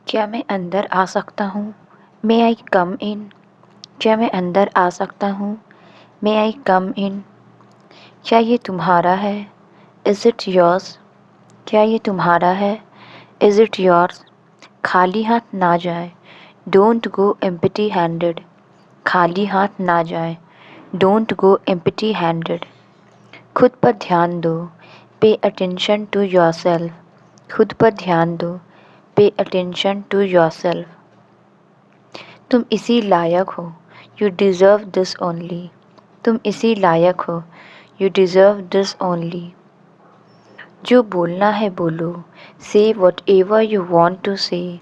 क्या मैं अंदर आ सकता हूँ? मे आई कम इन? क्या मैं अंदर आ सकता हूँ? मे आई कम इन? क्या ये तुम्हारा है? Is it yours? क्या ये तुम्हारा है? Is it yours? खाली हाथ ना जाए। Don't go empty handed. खाली हाथ ना जाए। Don't go empty handed. खुद पर ध्यान दो। Pay attention to yourself. खुद पर ध्यान दो। Pay attention to yourself. तुम इसी लायक हो। You deserve this only. तुम इसी लायक हो। You deserve this only. जो बोलना है बोलो। Say whatever you want to say.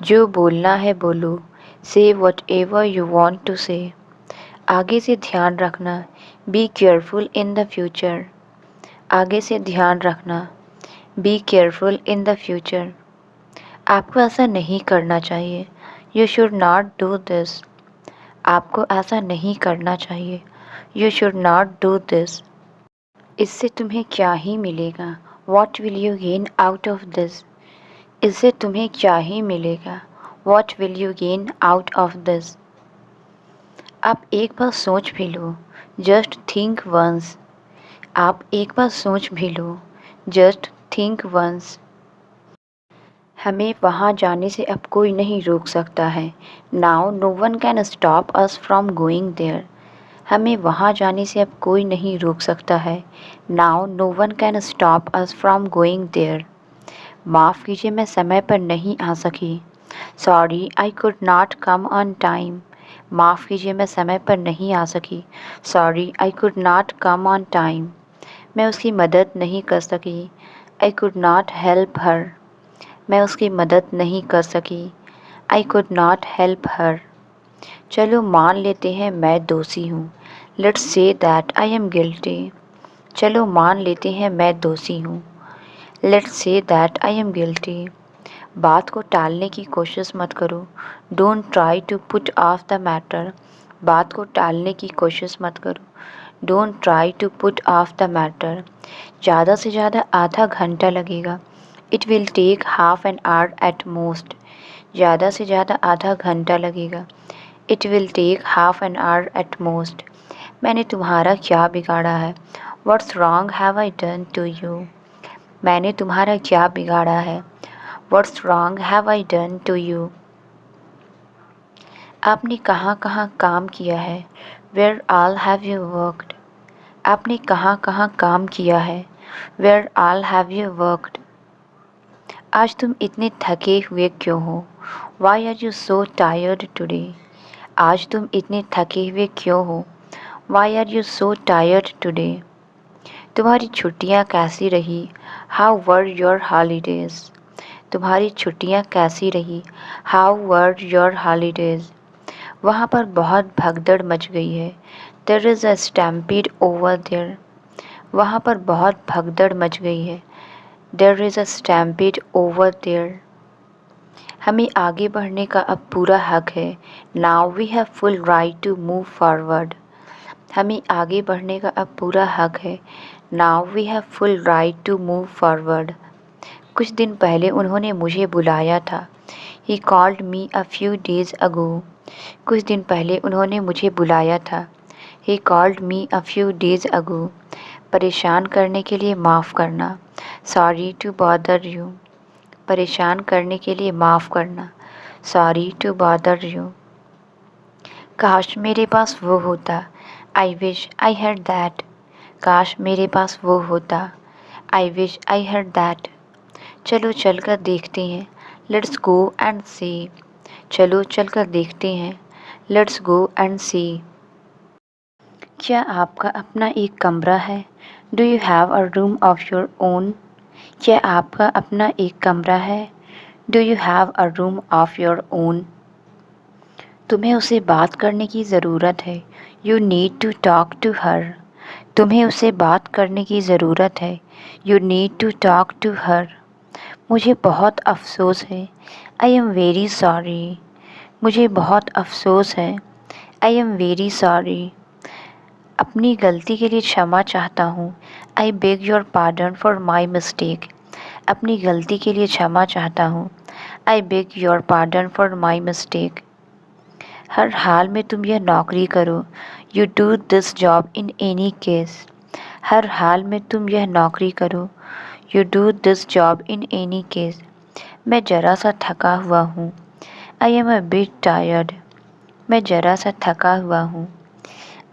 जो बोलना है बोलो। Say whatever you want to say. आगे से ध्यान रखना। Be careful in the future. आगे से ध्यान रखना। Be careful in the future. आपको ऐसा नहीं करना चाहिए। You should not do this. आपको ऐसा नहीं करना चाहिए। You should not do this. इससे तुम्हें क्या ही मिलेगा? What will you gain out of this? इससे तुम्हें क्या ही मिलेगा? What will you gain out of this? आप एक बार सोच भी लो। Just think once. आप एक बार सोच भी लो। Just think once. हमें वहाँ जाने से अब कोई नहीं रोक सकता है। Now no one can stop us from going there. हमें वहाँ जाने से अब कोई नहीं रोक सकता है। Now no one can stop us from going there. माफ़ कीजिए, मैं समय पर नहीं आ सकी। Sorry I could not come on time. माफ़ कीजिए, मैं समय पर नहीं आ सकी। Sorry I could not come on time. मैं उसकी मदद नहीं कर सकी। I could not help her. मैं उसकी मदद नहीं कर सकी। I could not help her. चलो मान लेते हैं मैं दोषी हूँ। Let's say that I am guilty. चलो मान लेते हैं मैं दोषी हूँ। Let's say that I am guilty. बात को टालने की कोशिश मत करो। Don't try to put off the matter. बात को टालने की कोशिश मत करो। Don't try to put off the matter. ज़्यादा से ज़्यादा आधा घंटा लगेगा। It will take half an hour at most. ज़्यादा से ज़्यादा आधा घंटा लगेगा। It will take half an hour at most. मैंने तुम्हारा क्या बिगाड़ा है? What's wrong have I done to you? मैंने तुम्हारा क्या बिगाड़ा है? What's wrong have I done to you? आपने कहाँ कहाँ काम किया है? Where all have you worked? आपने कहाँ कहाँ काम किया है? Where all have you worked? आज तुम इतने थके हुए क्यों हो? Why are you so tired today? आज तुम इतने थके हुए क्यों हो? Why are you so tired today? तुम्हारी छुट्टियाँ कैसी रही? How were your holidays? तुम्हारी छुट्टियाँ कैसी रही? How were your holidays? वहाँ पर बहुत भगदड़ मच गई है। There is a stampede over there. वहाँ पर बहुत भगदड़ मच गई है। There is a stampede over there. हमें आगे बढ़ने का अब पूरा हक है। Now we have full right to move forward. हमें आगे बढ़ने का अब पूरा हक है। Now we have full right to move forward. कुछ दिन पहले उन्होंने मुझे बुलाया था। He called me a few days ago. कुछ दिन पहले उन्होंने मुझे बुलाया था। He called me a few days ago. परेशान करने के लिए माफ़ करना। Sorry to bother you. परेशान करने के लिए माफ़ करना। Sorry to bother you. काश मेरे पास वो होता। I wish I had that. काश मेरे पास वो होता। I wish I had that. चलो चलकर देखते हैं। Let's go and see. चलो चलकर देखते हैं। Let's go and see. क्या आपका अपना एक कमरा है? Do you have a room of your own? क्या आपका अपना एक कमरा है? Do you have a room of your own? तुम्हें उससे बात करने की ज़रूरत है। You need to talk to her. तुम्हें उससे बात करने की ज़रूरत है। You need to talk to her. मुझे बहुत अफ़सोस है। I am very sorry. मुझे बहुत अफ़सोस है। I am very sorry. अपनी गलती के लिए क्षमा चाहता हूँ। I beg your pardon for my mistake. अपनी गलती के लिए क्षमा चाहता हूँ। I beg your pardon for my mistake. हर हाल में तुम यह नौकरी करो। You do this job in any case. हर हाल में तुम यह नौकरी करो। You do this job in any case. मैं ज़रा सा थका हुआ हूँ। I am a bit tired. मैं ज़रा सा थका हुआ हूँ।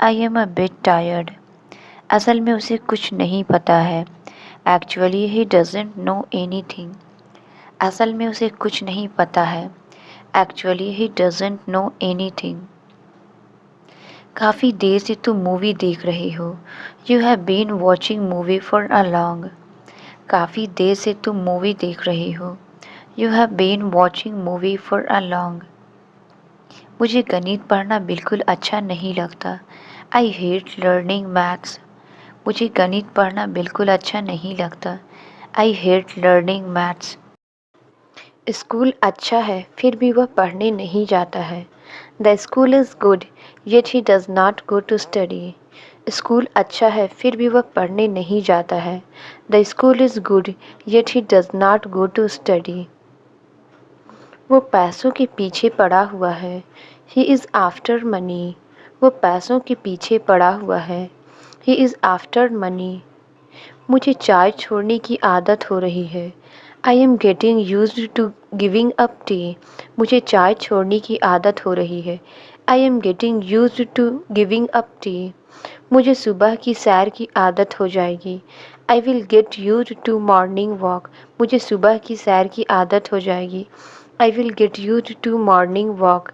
I am a bit tired. असल में उसे कुछ नहीं पता है। Actually he doesn't know anything. असल में उसे कुछ नहीं पता है। Actually he doesn't know anything. काफ़ी देर से तुम मूवी देख रहे हो। You have been watching movie for a long. काफ़ी देर से तुम मूवी देख रहे हो। You have been watching movie for a long. मुझे गणित पढ़ना बिल्कुल अच्छा नहीं लगता। I hate learning maths. मुझे गणित पढ़ना बिल्कुल अच्छा नहीं लगता। I hate learning maths. School अच्छा है फिर भी वह पढ़ने नहीं जाता है। The school is good yet he does not go to study. School अच्छा है फिर भी वह पढ़ने नहीं जाता है। The school is good yet he does not go to study. वो पैसों के पीछे पड़ा हुआ है। He is after money. वो पैसों के पीछे पड़ा हुआ है। He is after money. मुझे चाय छोड़ने की आदत हो रही है। I am getting used to giving up tea. मुझे चाय छोड़ने की आदत हो रही है। I am getting used to giving up tea. मुझे सुबह की सैर की आदत हो जाएगी। I will get used to morning walk. मुझे सुबह की सैर की आदत हो जाएगी। I will get used to morning walk.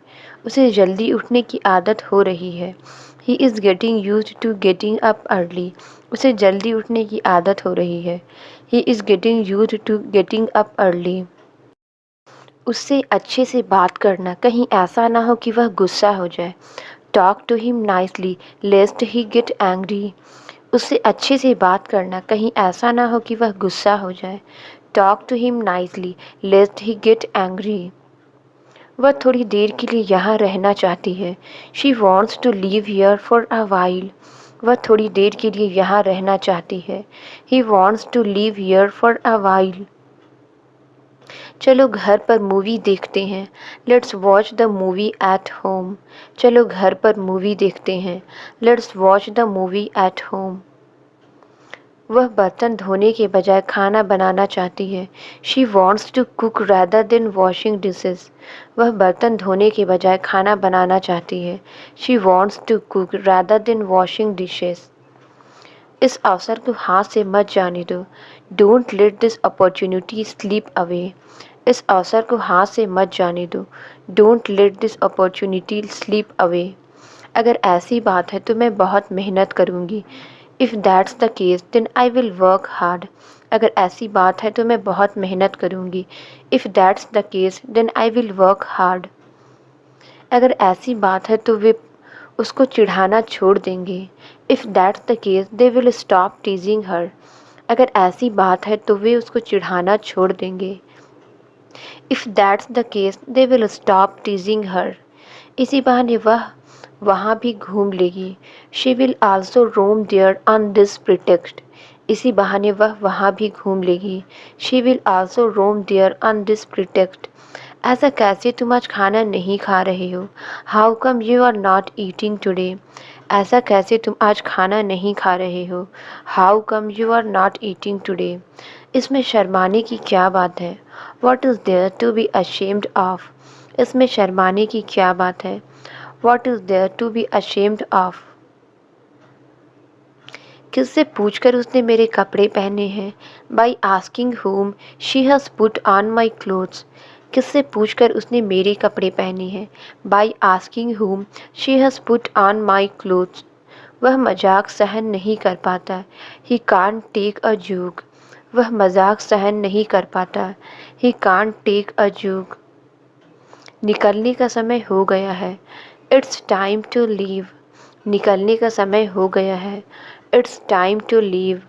उसे जल्दी उठने की आदत हो रही है। He is getting used to getting up early. उसे जल्दी उठने की आदत हो रही है। He is getting used to getting up early. उससे अच्छे से बात करना, कहीं ऐसा ना हो कि वह गुस्सा हो जाए। Talk to him nicely lest he get angry. उससे अच्छे से बात करना, कहीं ऐसा ना हो कि वह गुस्सा हो जाए। Talk to him nicely lest he get angry. वह थोड़ी देर के लिए यहाँ रहना चाहती है। She wants to leave here for a while. वह थोड़ी देर के लिए यहाँ रहना चाहती है। He wants to leave here for a while. चलो घर पर मूवी देखते हैं। Let's watch the movie at home. चलो घर पर मूवी देखते हैं। Let's watch the movie at home. वह बर्तन धोने के बजाय खाना बनाना चाहती है। She wants to cook rather than washing dishes. वह बर्तन धोने के बजाय खाना बनाना चाहती है। She wants to cook rather than washing dishes. इस अवसर को हाथ से मत जाने दो। Don't let this opportunity slip away. इस अवसर को हाथ से मत जाने दो। Don't let this opportunity slip away. अगर ऐसी बात है तो मैं बहुत मेहनत करूँगी। If that's the case then I will work hard. अगर ऐसी बात है तो मैं बहुत मेहनत करूँगी। If that's the case then I will work hard. अगर ऐसी बात है तो वे उसको चिढ़ाना छोड़ देंगे। If that's the case they will stop teasing her. अगर ऐसी बात है तो वे उसको चिढ़ाना छोड़ देंगे। If that's the case they will stop teasing her. इसी बहाने वह वहाँ भी घूम लेगी। She will also roam there on this pretext. इसी बहाने वह वहाँ भी घूम लेगी। She will also roam there on this pretext. ऐसा कैसे तुम आज खाना नहीं खा रहे हो? How come you are not eating today? ऐसा कैसे तुम आज खाना नहीं खा रहे हो? How come you are not eating today? इसमें शर्माने की क्या बात है? What is there to be ashamed of? इसमें शर्माने की क्या बात है? What is there to be ashamed of? किससे पूछकर उसने मेरे कपड़े पहने हैं? By asking whom she has put on my clothes. किससे पूछकर उसने मेरे कपड़े पहने हैं? By asking whom she has put on my clothes. वह मजाक सहन नहीं कर पाता। He can't take a joke. वह मजाक सहन नहीं कर पाता। He can't take a joke. निकलने का समय हो गया है। It's time to leave. निकलने का समय हो गया है। It's time to leave.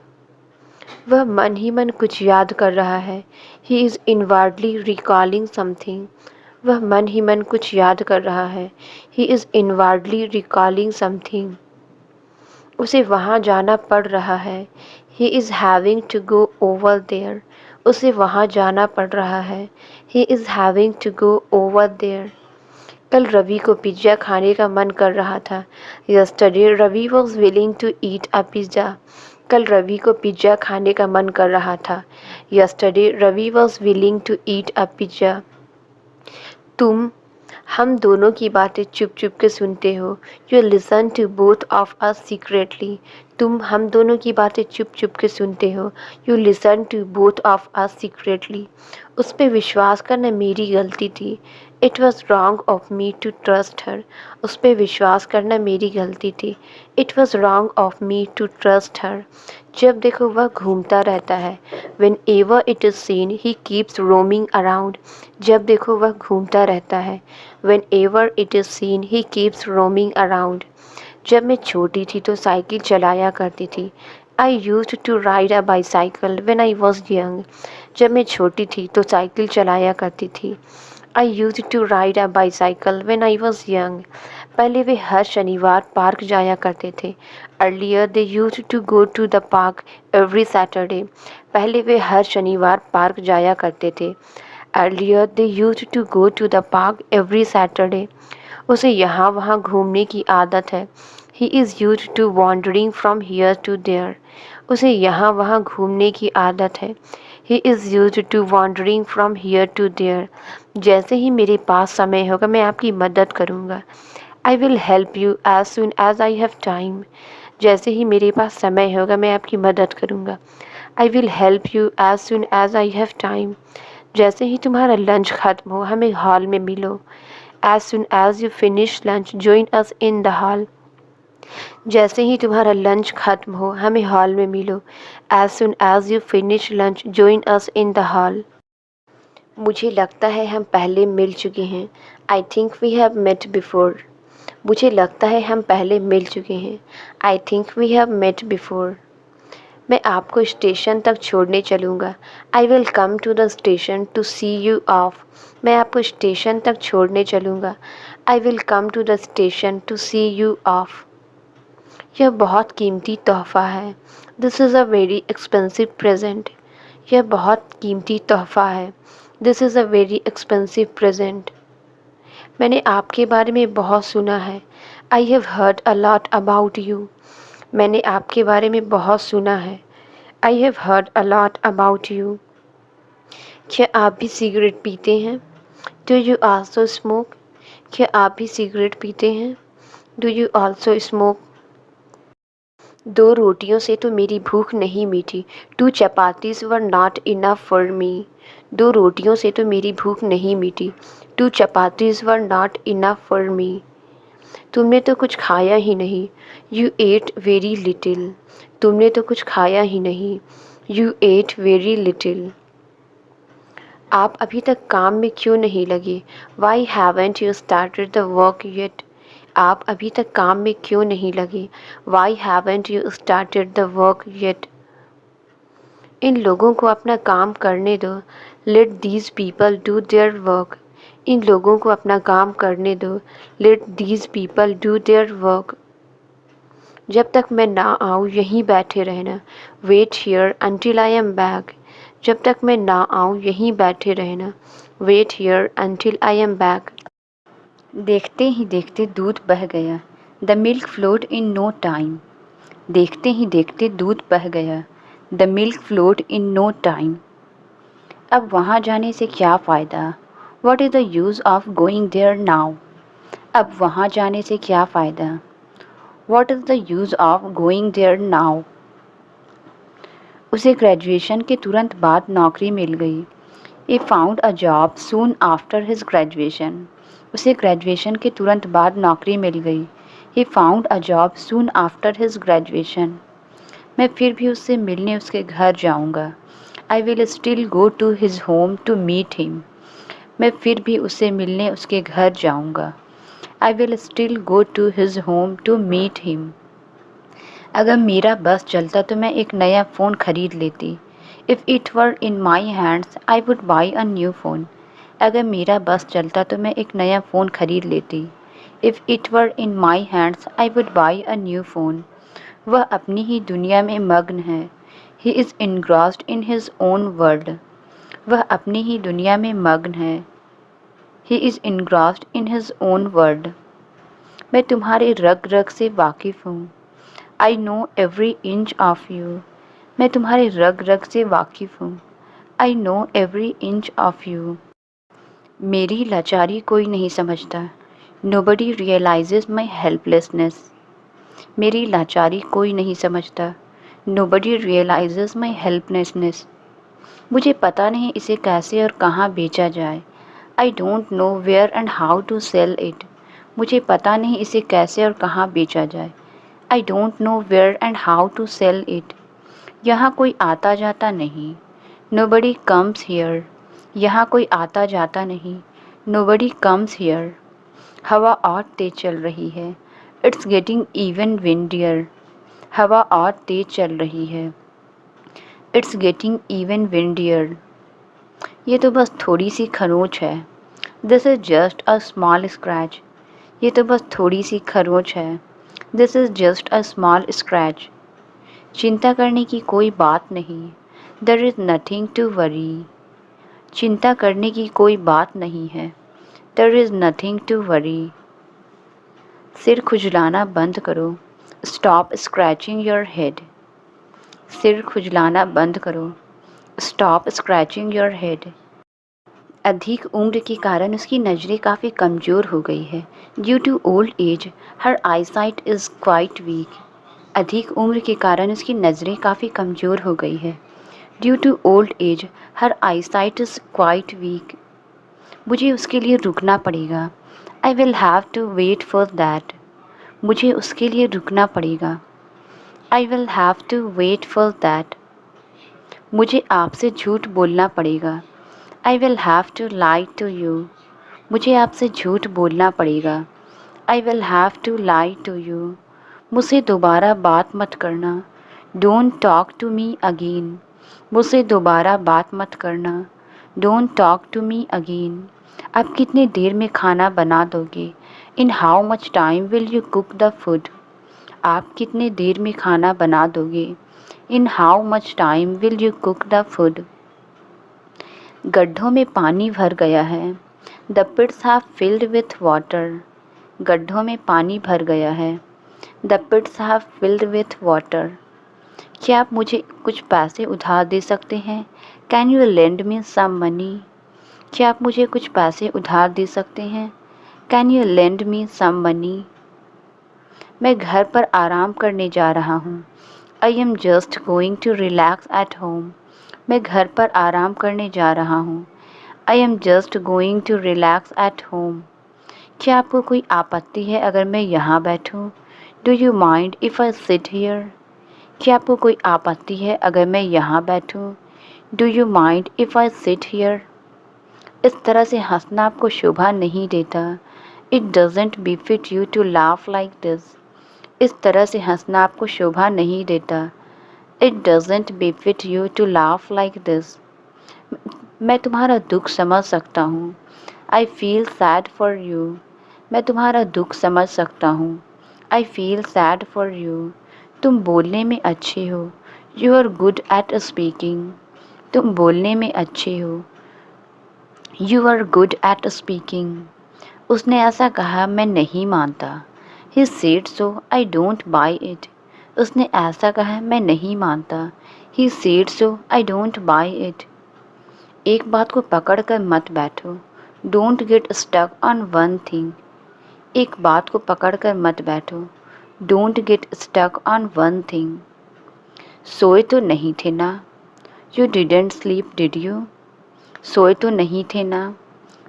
वह मन ही मन कुछ याद कर रहा है। He is inwardly recalling something. वह मन ही मन कुछ याद कर रहा है। He is inwardly recalling something. उसे वहाँ जाना पड़ रहा है। He is having to go over there. उसे वहाँ जाना पड़ रहा है। He is having to go over there. कल रवि को पिज़्ज़ा खाने का मन कर रहा था। Yesterday Ravi was willing to eat a pizza. कल रवि को पिज़्ज़ा खाने का मन कर रहा था। Yesterday Ravi was willing to eat a pizza. तुम हम दोनों की बातें चुप चुप के सुनते हो। You listen to both of us secretly. तुम हम दोनों की बातें चुप चुप के सुनते हो। You listen to both of us secretly. उस पर विश्वास करना मेरी गलती थी। It was wrong of me to trust her. उस पर विश्वास करना मेरी गलती थी। It was wrong of me to trust her. जब देखो वह घूमता रहता है। When ever it is seen he keeps roaming around. जब देखो वह घूमता रहता है। When ever it is seen he keeps roaming around. जब मैं छोटी थी तो साइकिल चलाया करती थी। I used to ride a bicycle when I was young. जब मैं छोटी थी तो साइकिल चलाया करती थी। I used to ride a bicycle when I was young. पहले वे हर शनिवार पार्क जाया करते थे। Earlier they used to go to the park every Saturday. पहले वे हर शनिवार पार्क जाया करते थे। Earlier they used to go to the park every Saturday. उसे यहाँ वहाँ घूमने की आदत है। He is used to wandering from here to there. उसे यहाँ वहाँ घूमने की आदत है। He is used to wandering from here to there. जैसे ही मेरे पास समय होगा मैं आपकी मदद करूँगा। I will help you as soon as I have time. जैसे ही मेरे पास समय होगा मैं आपकी मदद करूँगा। I will help you as soon as I have time. जैसे ही तुम्हारा लंच ख़त्म हो हमें हॉल में मिलो। As soon as you finish lunch join us in the hall. जैसे ही तुम्हारा लंच ख़त्म हो हमें हॉल में मिलो। As soon as you finish lunch join us in the hall. मुझे लगता है हम पहले मिल चुके हैं। I think we have met before. मुझे लगता है हम पहले मिल चुके हैं। I think we have met before. मैं आपको स्टेशन तक छोड़ने चलूँगा। I will come to the station to see you off. मैं आपको स्टेशन तक छोड़ने चलूँगा। I will come to the station to see you off. यह बहुत कीमती तोहफ़ा है। This is a very expensive present. यह बहुत कीमती तोहफ़ा है। This is a very expensive present. मैंने आपके बारे में बहुत सुना है। I have heard a lot about you. मैंने आपके बारे में बहुत सुना है। I have heard a lot about you. क्या आप भी सिगरेट पीते हैं? Do you also smoke? क्या आप भी सिगरेट पीते हैं? Do you also smoke? दो रोटियों से तो मेरी भूख नहीं मिटी। Two chapatis were not enough for me. दो रोटियों से तो मेरी भूख नहीं मिटी। Two chapatis were not enough for me. तुमने तो कुछ खाया ही नहीं। You ate very little. तुमने तो कुछ खाया ही नहीं। You ate very little. आप अभी तक काम में क्यों नहीं लगे? Why haven't you started the work yet? आप अभी तक काम में क्यों नहीं लगे? Why haven't you started the work yet? इन लोगों को अपना काम करने दो। Let these people do their work. इन लोगों को अपना काम करने दो। Let these people do their work. जब तक मैं ना आऊँ यहीं बैठे रहना। Wait here until I am back. जब तक मैं ना आऊँ यहीं बैठे रहना। Wait here until I am बैक। देखते ही देखते दूध बह गया। The milk flowed in no time. देखते ही देखते दूध बह गया। The milk flowed in no time. अब वहाँ जाने से क्या फ़ायदा? What is the use of going there now? अब वहाँ जाने से क्या फ़ायदा? What is the use of going there now? उसे ग्रेजुएशन के तुरंत बाद नौकरी मिल गई। He found a job soon after his graduation. उसे ग्रेजुएशन के तुरंत बाद नौकरी मिल गई। He found a job soon after his graduation. मैं फिर भी उससे मिलने उसके घर जाऊंगा। I will still go to his home to meet him. मैं फिर भी उससे मिलने उसके घर जाऊंगा। I will still go to his home to meet him. अगर मेरा बस चलता तो मैं एक नया फ़ोन खरीद लेती। If it were in my hands, I would buy a new phone. अगर मेरा बस चलता तो मैं एक नया फ़ोन खरीद लेती। If it were in my hands, I would buy a new phone. वह अपनी ही दुनिया में मग्न है। He is engrossed in his own world. वह अपनी ही दुनिया में मग्न है। He is engrossed in his own world। मैं तुम्हारे रग रग से वाकिफ़ हूँ। I know every inch of you. मैं तुम्हारे रग रग से वाकिफ़ हूँ। I know every inch of you. मेरी लाचारी कोई नहीं समझता। Nobody realises my helplessness. मेरी लाचारी कोई नहीं समझता। Nobody realises my helplessness. मुझे पता नहीं इसे कैसे और कहाँ बेचा जाए। I don't know where and how to sell it. मुझे पता नहीं इसे कैसे और कहाँ बेचा जाए। I don't know where and how to sell it. यहाँ कोई आता जाता नहीं। Nobody comes here. यहाँ कोई आता जाता नहीं। Nobody comes here. हवा और तेज चल रही है। It's getting even windier. हवा और तेज चल रही है। It's getting even windier. ये तो बस थोड़ी सी खरोंच है। This is just a small scratch. ये तो बस थोड़ी सी खरोंच है। This is just a small scratch. चिंता करने की कोई बात नहीं। There is nothing to worry. चिंता करने की कोई बात नहीं है। There is nothing to worry. सिर खुजलाना बंद करो। Stop scratching your head. सिर खुजलाना बंद करो। Stop scratching your head. अधिक उम्र के कारण उसकी नज़रें काफ़ी कमज़ोर हो गई है। Due to old age her eyesight is quite weak. अधिक उम्र के कारण उसकी नज़रें काफ़ी कमज़ोर हो गई है। Due to old age her eyesight is quite weak. मुझे उसके लिए रुकना पड़ेगा। I will have to wait for that. मुझे उसके लिए रुकना पड़ेगा। I will have to wait for that. मुझे आपसे झूठ बोलना पड़ेगा। I will have to lie to you. मुझे आपसे झूठ बोलना पड़ेगा। I will have to lie to you. मुझसे दोबारा बात मत करना। Don't talk to me again. मुझसे दोबारा बात मत करना। Don't talk to me again. आप कितनी देर में खाना बना दोगे? In how much time will you cook the food? आप कितने देर में खाना बना दोगे? In how much time will you cook the food? गड्ढों में पानी भर गया है। The pits have filled with water. गड्ढों में पानी भर गया है। The pits have filled with water. क्या आप मुझे कुछ पैसे उधार दे सकते हैं? Can you lend me some money? क्या आप मुझे कुछ पैसे उधार दे सकते हैं? Can you lend me some money? मैं घर पर आराम करने जा रहा हूँ। I am just going to relax at home. मैं घर पर आराम करने जा रहा हूँ। I am just going to relax at home. क्या आपको कोई आपत्ति है अगर मैं यहाँ बैठूँ? Do you mind if I sit here? क्या आपको कोई आपत्ति है अगर मैं यहाँ बैठूँ? Do you mind if I sit here? इस तरह से हंसना आपको शोभा नहीं देता। It doesn't befit you to laugh like this. इस तरह से हंसना आपको शोभा नहीं देता। It doesn't befit you to laugh like this. मैं तुम्हारा दुख समझ सकता हूँ। I feel sad for you. मैं तुम्हारा दुख समझ सकता हूँ। I feel sad for you. तुम बोलने में अच्छे हो। You are good at speaking. तुम बोलने में अच्छे हो। You are good at speaking. उसने ऐसा कहा, मैं नहीं मानता। He said so, I don't buy it. उसने ऐसा कहा, मैं नहीं मानता। He said so, I don't buy it. एक बात को पकड़ कर मत बैठो। Don't get stuck on one thing. एक बात को पकड़ कर मत बैठो। Don't get stuck on one thing. सोए तो नहीं थे ना? You didn't sleep did you? सोए तो नहीं थे ना?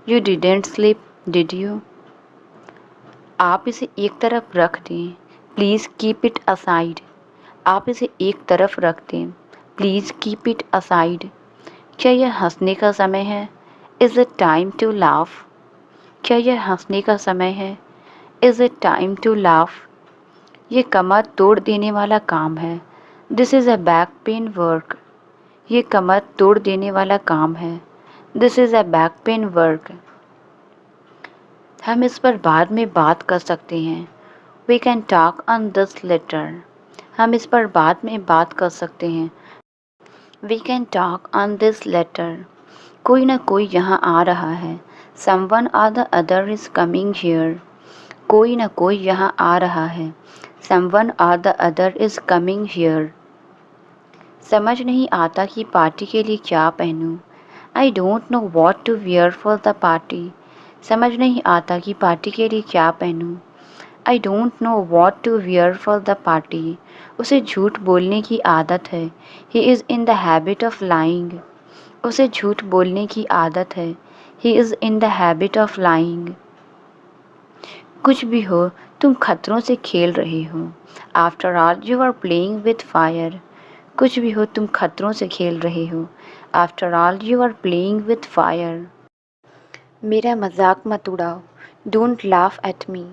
You didn't sleep did you? आप इसे एक तरफ रख दें। Please keep it aside. आप इसे एक तरफ रख दें। Please keep it aside. क्या यह हंसने का समय है? Is it time to laugh? क्या यह हंसने का समय है? Is it time to laugh? ये कमर तोड़ देने वाला काम है। This is a back pain work. ये कमर तोड़ देने वाला काम है। This is a back pain work. हम इस पर बाद में बात कर सकते हैं। We can talk on this later. हम इस पर बाद में बात कर सकते हैं। We can talk on this later. कोई ना कोई यहाँ आ रहा है। Someone or the other is coming here. कोई ना कोई यहाँ आ रहा है। Someone or the other is coming here. समझ नहीं आता कि पार्टी के लिए क्या पहनूं। I don't know what to wear for the party. समझ नहीं आता कि पार्टी के लिए क्या पहनूं। I don't know what to wear for the party. उसे झूठ बोलने की आदत है। He is in the habit of lying. उसे झूठ बोलने की आदत है। He is in the habit of lying. कुछ भी हो, तुम खतरों से खेल रहे हो। After all, you are playing with fire. कुछ भी हो, तुम खतरों से खेल रहे हो। After all, you are playing with fire. मेरा मजाक मत उड़ाओ। Don't laugh at me.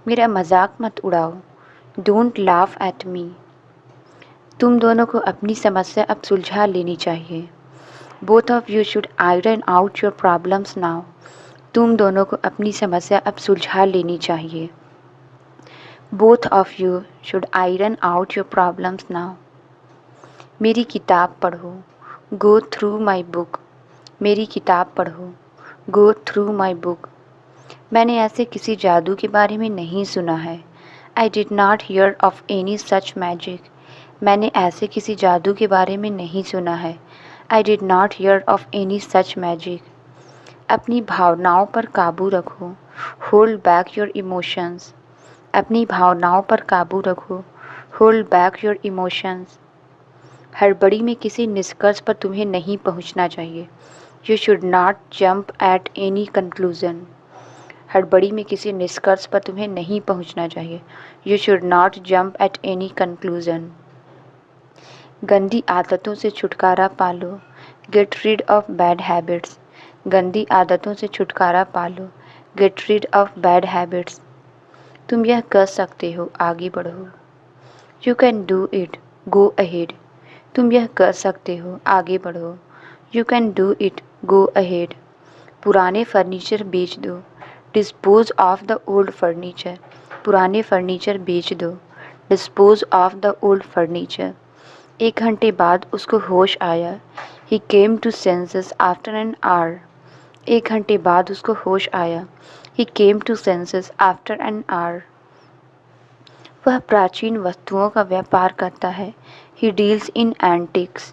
मेरा मजाक मत उड़ाओ। Don't laugh at me. तुम दोनों को अपनी समस्या अब सुलझा लेनी चाहिए। Both of you should iron out your problems now. तुम दोनों को अपनी समस्या अब सुलझा लेनी चाहिए। Both of you should iron out your problems now. मेरी किताब पढ़ो। Go through my book. मेरी किताब पढ़ो। Go through my book. मैंने ऐसे किसी जादू के बारे में नहीं सुना है। I did not hear of any such magic. मैंने ऐसे किसी जादू के बारे में नहीं सुना है। I did not hear of any such magic. अपनी भावनाओं पर काबू रखो। Hold back your emotions. अपनी भावनाओं पर काबू रखो। Hold back your emotions. हड़बड़ी में किसी निष्कर्ष पर तुम्हें नहीं पहुंचना चाहिए। You should not jump at any conclusion. हड़बड़ी में किसी निष्कर्ष पर तुम्हें नहीं पहुंचना चाहिए। You should not jump at any conclusion. गंदी आदतों से छुटकारा पालो। Get rid of bad habits. गंदी आदतों से छुटकारा पालो। Get rid of bad habits. तुम यह कर सकते हो, आगे बढ़ो। You can do it. Go ahead. तुम यह कर सकते हो, आगे बढ़ो। You can do it. Go ahead. पुराने फर्नीचर बेच दो। Dispose of the old furniture. पुराने फर्नीचर बेच दो। Dispose of the old furniture. 1 घंटे बाद उसको होश आया। He came to senses after an hour. 1 घंटे बाद उसको होश आया। He came to senses after an hour. वह प्राचीन वस्तुओं का व्यापार करता है। He deals in antiques.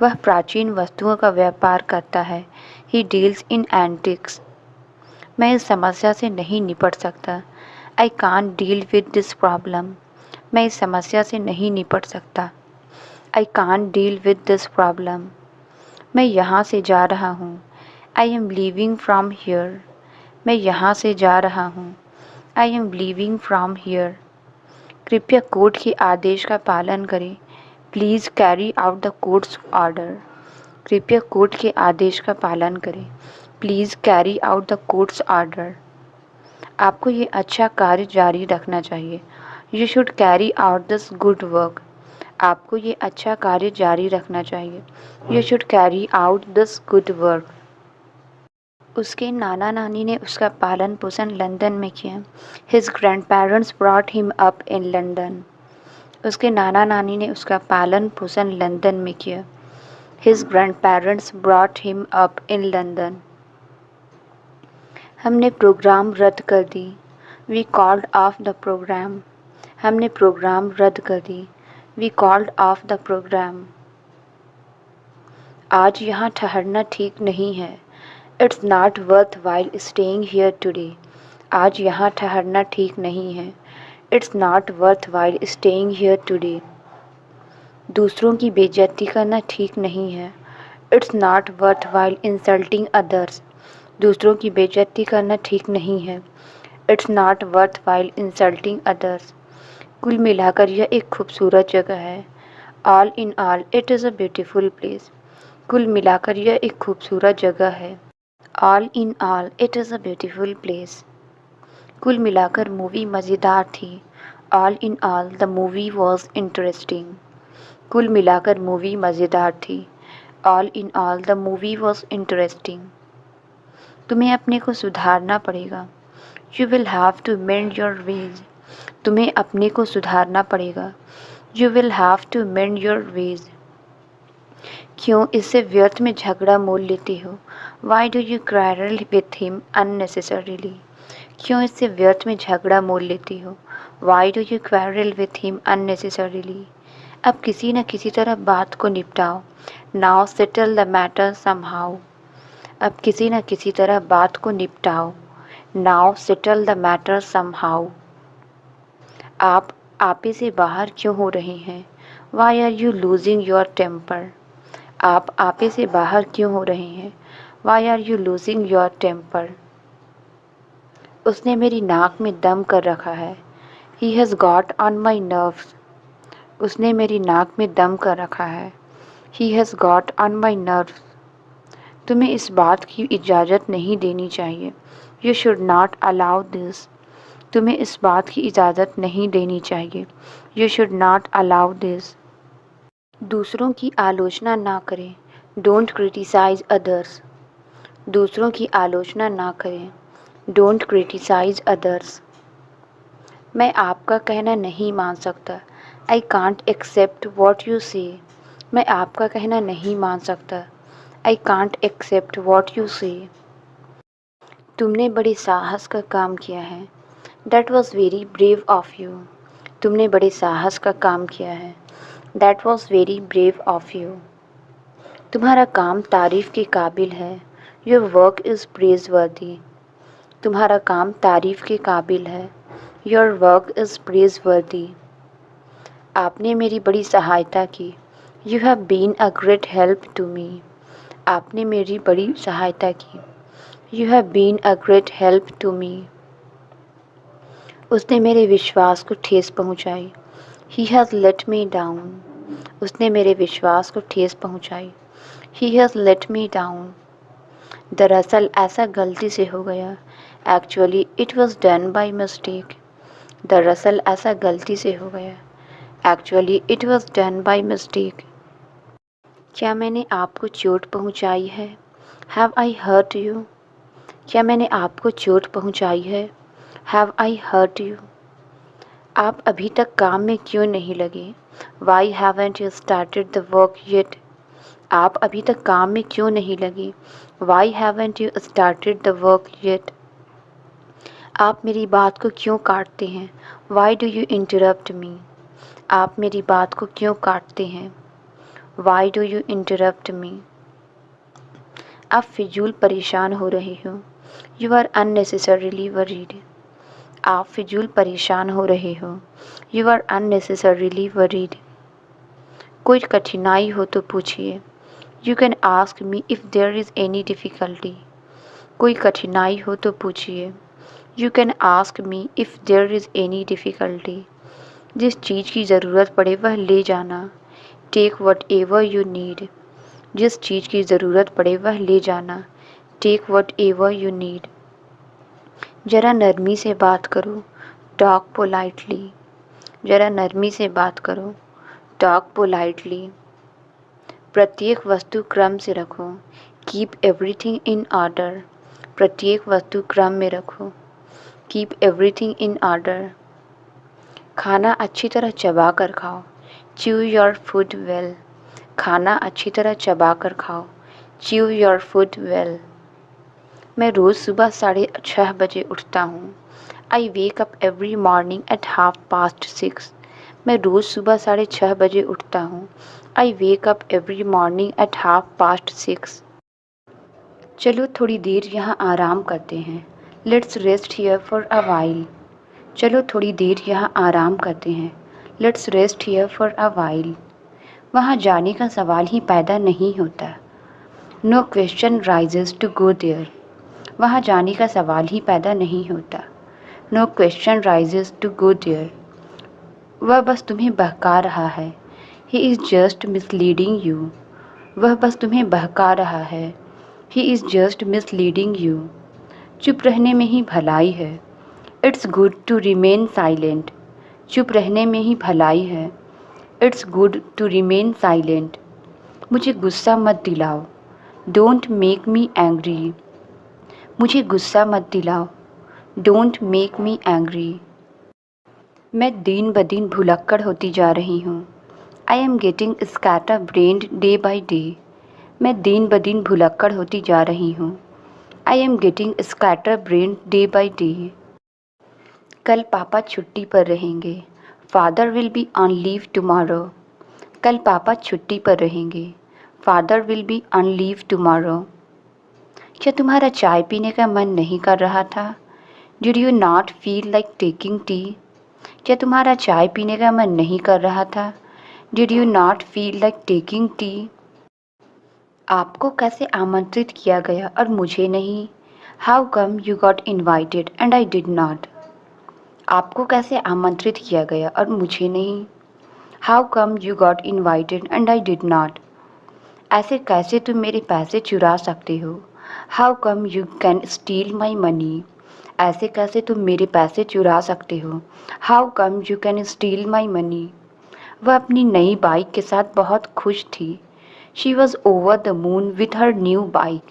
वह प्राचीन वस्तुओं का व्यापार करता है। He deals in antiques. मैं इस समस्या से नहीं निपट सकता। I can't deal with this problem. मैं इस समस्या से नहीं निपट सकता। I can't deal with this problem. मैं यहाँ से जा रहा हूँ। I am leaving from here. मैं यहाँ से जा रहा हूँ। I am leaving from here. कृपया कोर्ट के आदेश का पालन करें। Please carry out the court's order. कृपया कोर्ट के आदेश का पालन करें। Please carry out the court's order. आपको ये अच्छा कार्य जारी रखना चाहिए। You should carry out this good work. आपको ये अच्छा कार्य जारी रखना चाहिए। You should carry out this good work. उसके नाना नानी ने उसका पालन पोषण लंदन में किया। His grandparents brought him up in London. उसके नाना नानी ने उसका पालन पोषण लंदन में किया। His grandparents brought him up in London. हमने प्रोग्राम रद्द कर दी। We called off the program. हमने प्रोग्राम रद्द कर दी। We called off the program. आज यहाँ ठहरना ठीक नहीं है। It's not worthwhile staying here today. आज यहाँ ठहरना ठीक नहीं है। It's not worthwhile staying here today. दूसरों की बेइज्जती करना ठीक नहीं है। It's not worthwhile insulting others. दूसरों की बेइज्जती करना ठीक नहीं है। It's not worthwhile insulting others. कुल मिलाकर यह एक खूबसूरत जगह है। All in all, it is a beautiful place. कुल मिलाकर यह एक खूबसूरत जगह है। All in all, it is a beautiful place. कुल मिलाकर मूवी मज़ेदार थी। All in all, the movie was interesting. कुल मिलाकर मूवी मज़ेदार थी। All in all, the movie was interesting. तुम्हें अपने को सुधारना पड़ेगा। You will have to mend your ways. तुम्हें अपने को सुधारना पड़ेगा। You will have to mend your ways. क्यों इससे व्यर्थ में झगड़ा मोल लेती हो? Why do you quarrel with him unnecessarily? क्यों इससे व्यर्थ में झगड़ा मोल लेती हो? Why do you quarrel with him unnecessarily? अब किसी न किसी तरह बात को निपटाओ। Now settle the matter somehow. अब किसी न किसी तरह बात को निपटाओ। Now settle the matter somehow. आप आपे से बाहर क्यों हो रहे हैं? Why are you losing your temper? आप आपे से बाहर क्यों हो रहे हैं? Why are you losing your temper? उसने मेरी नाक में दम कर रखा है। He has got on my nerves. उसने मेरी नाक में दम कर रखा है। He has got on my nerves. तुम्हें इस बात की इजाज़त नहीं देनी चाहिए। You should not allow this. तुम्हें इस बात की इजाज़त नहीं देनी चाहिए। You should not allow this. दूसरों की आलोचना ना करें। Don't criticise others. दूसरों की आलोचना ना करें। Don't criticise others. मैं आपका कहना नहीं मान सकता। I can't accept what you say. मैं आपका कहना नहीं मान सकता। I can't accept what you say. तुमने बड़े साहस का काम किया है। That was very brave of you. तुमने बड़े साहस का काम किया है। That was very brave of you. तुम्हारा काम तारीफ़ के काबिल है। Your work is प्रेज़वर्दी। तुम्हारा काम तारीफ़ के काबिल है। Your work is praiseworthy. आपने मेरी बड़ी सहायता की। You have been a great help to me. आपने मेरी बड़ी सहायता की। You have been a great help to me. उसने मेरे विश्वास को ठेस पहुंचाई। He has let me down. उसने मेरे विश्वास को ठेस पहुंचाई। He has let me down. दरअसल ऐसा गलती से हो गया। Actually it was done by mistake. दरअसल ऐसा गलती से हो गया। Actually it was done by mistake. क्या मैंने आपको चोट पहुंचाई है? Have I hurt you? क्या मैंने आपको चोट पहुंचाई है? Have I hurt you? आप अभी तक काम में क्यों नहीं लगे? Why haven't you started the work yet? आप अभी तक काम में क्यों नहीं लगे? Why haven't you started the work yet? आप मेरी बात को क्यों काटते हैं? Why do you interrupt me? आप मेरी बात को क्यों काटते हैं? Why do you interrupt me? आप फिजूल परेशान हो रहे हो। You are unnecessarily worried. आप फिजूल परेशान हो रहे हो। You are unnecessarily worried. कोई कठिनाई हो तो पूछिए। You can ask me if there is any difficulty. कोई कठिनाई हो तो पूछिए। You can ask me if there is any difficulty. जिस चीज़ की ज़रूरत पड़े वह ले जाना। Take whatever you need. जिस चीज़ की ज़रूरत पड़े वह ले जाना। Take whatever you need. ज़रा नरमी से बात करो। Talk politely. ज़रा नरमी से बात करो। Talk politely. प्रत्येक वस्तु क्रम से रखो। Keep everything in order. प्रत्येक वस्तु क्रम में रखो। Keep everything in order. खाना अच्छी तरह चबा कर खाओ। Chew your food well. खाना अच्छी तरह चबा कर खाओ। Chew your food well. मैं रोज़ सुबह 6:30 बजे उठता हूँ। I wake up every morning at 6:30। मैं रोज़ सुबह 6:30 बजे उठता हूँ। I wake up every morning at 6:30। चलो थोड़ी देर यहाँ आराम करते हैं। Let's rest here for a while. चलो थोड़ी देर यहाँ आराम करते हैं। Let's rest here for a while. वहाँ जाने का सवाल ही पैदा नहीं होता। No question rises to go there. वहाँ जाने का सवाल ही पैदा नहीं होता। No question rises to go there. वह बस तुम्हें बहका रहा है। He is just misleading you. वह बस तुम्हें बहका रहा है। He is just misleading you. चुप रहने में ही भलाई है। It's good to remain silent. चुप रहने में ही भलाई है। It's good to remain silent. मुझे गुस्सा मत दिलाओ। Don't make me angry. मुझे गुस्सा मत दिलाओ। Don't make me angry. मैं दिन ब दिन भुलक्कड़ होती जा रही हूँ। I am getting scatter brand day by day. मैं दिन ब दिन भुलक्कड़ होती जा रही हूँ। I am getting scatter brand day by day. कल पापा छुट्टी पर रहेंगे। Father will be on leave tomorrow. कल पापा छुट्टी पर रहेंगे। Father will be on leave tomorrow. क्या तुम्हारा चाय पीने का मन नहीं कर रहा था? Did you not feel like taking tea? क्या तुम्हारा चाय पीने का मन नहीं कर रहा था? Did you not feel like taking tea? आपको कैसे आमंत्रित किया गया और मुझे नहीं? How come you got invited and I did not? आपको कैसे आमंत्रित किया गया और मुझे नहीं? How come you got invited and I did not? ऐसे कैसे तुम मेरे पैसे चुरा सकते हो? How come you can steal my money? ऐसे कैसे तुम मेरे पैसे चुरा सकते हो? How come you can steal my money? वह अपनी नई बाइक के साथ बहुत खुश थी। She was over the moon with her new bike.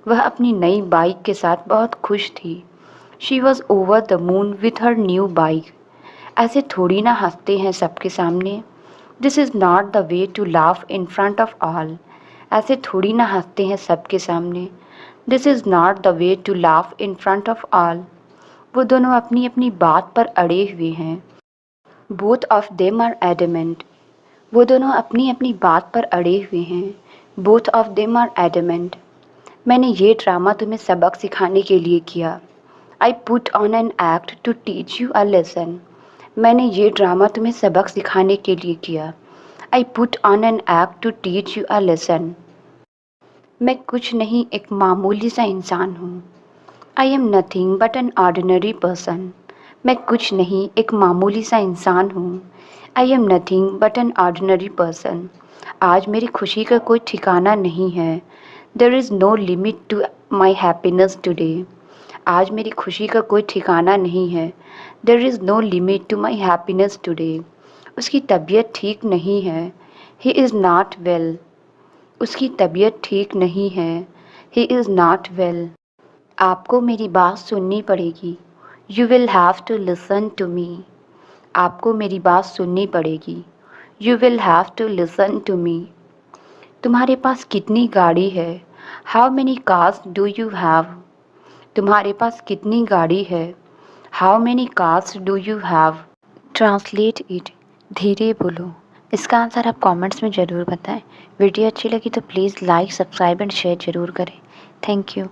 वह अपनी नई बाइक के साथ बहुत खुश थी। She was over the moon with her new bike. ऐसे थोड़ी ना हंसते हैं सबके सामने। This is not the way to laugh in front of all. ऐसे थोड़ी ना हंसते हैं सबके सामने। This is not the way to laugh in front of all. वो दोनों अपनी अपनी बात पर अड़े हुए हैं। Both of them are adamant. वो दोनों अपनी अपनी बात पर अड़े हुए हैं। Both of them are adamant. मैंने ये ड्रामा तुम्हें सबक सिखाने के लिए किया। I put on an act to teach you a lesson. मैंने ये ड्रामा तुम्हें सबक सिखाने के लिए किया। I put on an act to teach you a lesson. मैं कुछ नहीं, एक मामूली सा इंसान हूँ। I am nothing but an ordinary person. मैं कुछ नहीं, एक मामूली सा इंसान हूँ। I am nothing but an ordinary person. आज मेरी खुशी का कोई ठिकाना नहीं है। There is no limit to my happiness today. आज मेरी खुशी का कोई ठिकाना नहीं है। There is no limit to my happiness today. उसकी तबीयत ठीक नहीं है। He is not well. उसकी तबीयत ठीक नहीं है। He is not well. आपको मेरी बात सुननी पड़ेगी। You will have to listen to me. आपको मेरी बात सुननी पड़ेगी। You will have to listen to me. तुम्हारे पास कितनी गाड़ी है? How many cars do you have? तुम्हारे पास कितनी गाड़ी है? How many cars do you have? Translate it. धीरे बोलो। इसका आंसर आप कमेंट्स में ज़रूर बताएं। वीडियो अच्छी लगी तो please like, subscribe and share ज़रूर करें। Thank you.